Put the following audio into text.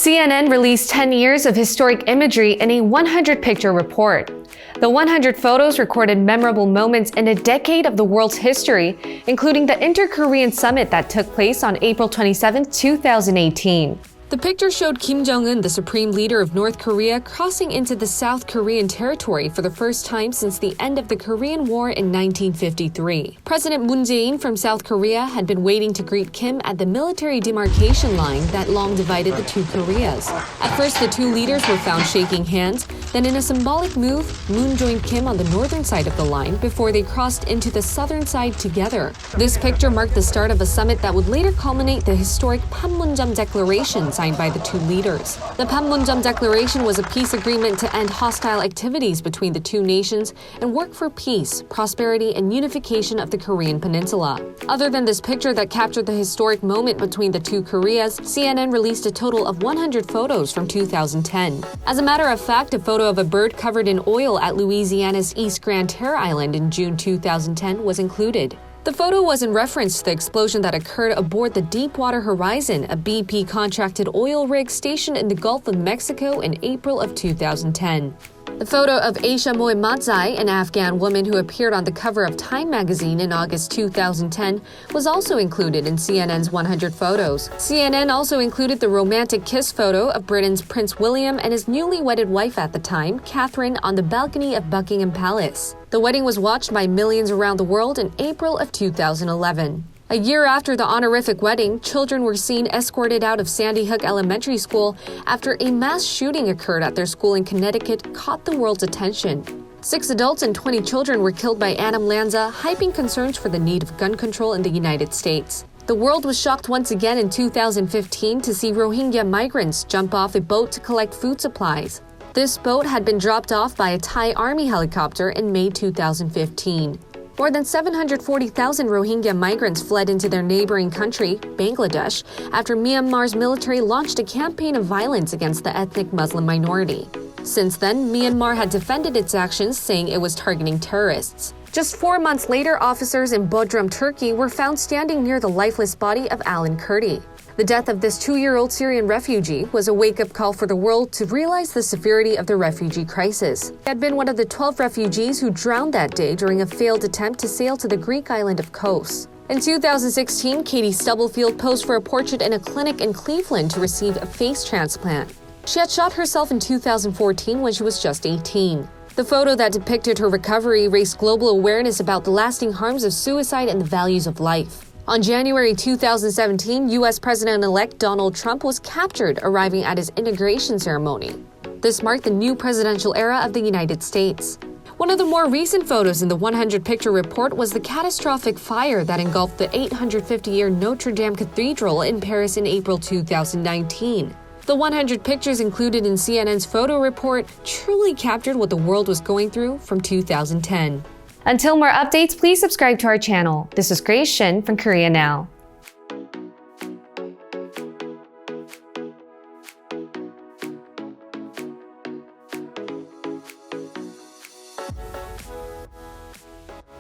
CNN released 10 years of historic imagery in a 100-picture report. The 100 photos recorded memorable moments in a decade of the world's history, including the Inter-Korean Summit that took place on April 27, 2018. The picture showed Kim Jung-un, the supreme leader of North Korea, crossing into the South Korean territory for the first time since the end of the Korean War in 1953. President Jae-in from South Korea had been waiting to greet Kim at the military demarcation line that long divided the two Koreas. At first, the two leaders were found shaking hands. Then, in a symbolic move, Moon joined Kim on the northern side of the line before they crossed into the southern side together. This picture marked the start of a summit that would later culminate the historic Panmunjom Declaration signed by the two leaders. The Panmunjom Declaration was a peace agreement to end hostile activities between the two nations and work for peace, prosperity, and unification of the Korean Peninsula. Other than this picture that captured the historic moment between the two Koreas, CNN released a total of 100 photos from 2010. As a matter of fact, a photo of a bird covered in oil at Louisiana's East Grand Terre Island in June 2010 was included. The photo was in reference to the explosion that occurred aboard the Deepwater Horizon, a BP-contracted oil rig stationed in the Gulf of Mexico in April of 2010. The photo of Aisha Mohammadzai, an Afghan woman who appeared on the cover of Time magazine in August 2010, was also included in CNN's 100 photos. CNN also included the romantic kiss photo of Britain's Prince William and his newly wedded wife at the time, Catherine, on the balcony of Buckingham Palace. The wedding was watched by millions around the world in April of 2011. A year after the honorific wedding, children were seen escorted out of Sandy Hook Elementary School after a mass shooting occurred at their school in Connecticut caught the world's attention. 6 adults and 20 children were killed by Adam Lanza, hyping concerns for the need of gun control in the United States. The world was shocked once again in 2015 to see Rohingya migrants jump off a boat to collect food supplies. This boat had been dropped off by a Thai army helicopter in May 2015. More than 740,000 Rohingya migrants fled into their neighboring country, Bangladesh, after Myanmar's military launched a campaign of violence against the ethnic Muslim minority. Since then, Myanmar had defended its actions, saying it was targeting terrorists. Just 4 months later, officers in Bodrum, Turkey, were found standing near the lifeless body of Alan Kurdi. The death of this 2-year-old Syrian refugee was a wake-up call for the world to realize the severity of the refugee crisis. He had been one of the 12 refugees who drowned that day during a failed attempt to sail to the Greek island of Kos. In 2016, Katie Stubblefield posed for a portrait in a clinic in Cleveland to receive a face transplant. She had shot herself in 2014 when she was just 18. The photo that depicted her recovery raised global awareness about the lasting harms of suicide and the values of life. On January 2017, U.S. President-elect Donald Trump was captured arriving at his inauguration ceremony. This marked the new presidential era of the United States. One of the more recent photos in the 100-picture report was the catastrophic fire that engulfed the 850-year Notre Dame Cathedral in Paris in April 2019. The 100 pictures included in CNN's photo report truly captured what the world was going through from 2010. Until more updates, please subscribe to our channel. This is Grace Shin from Korea Now.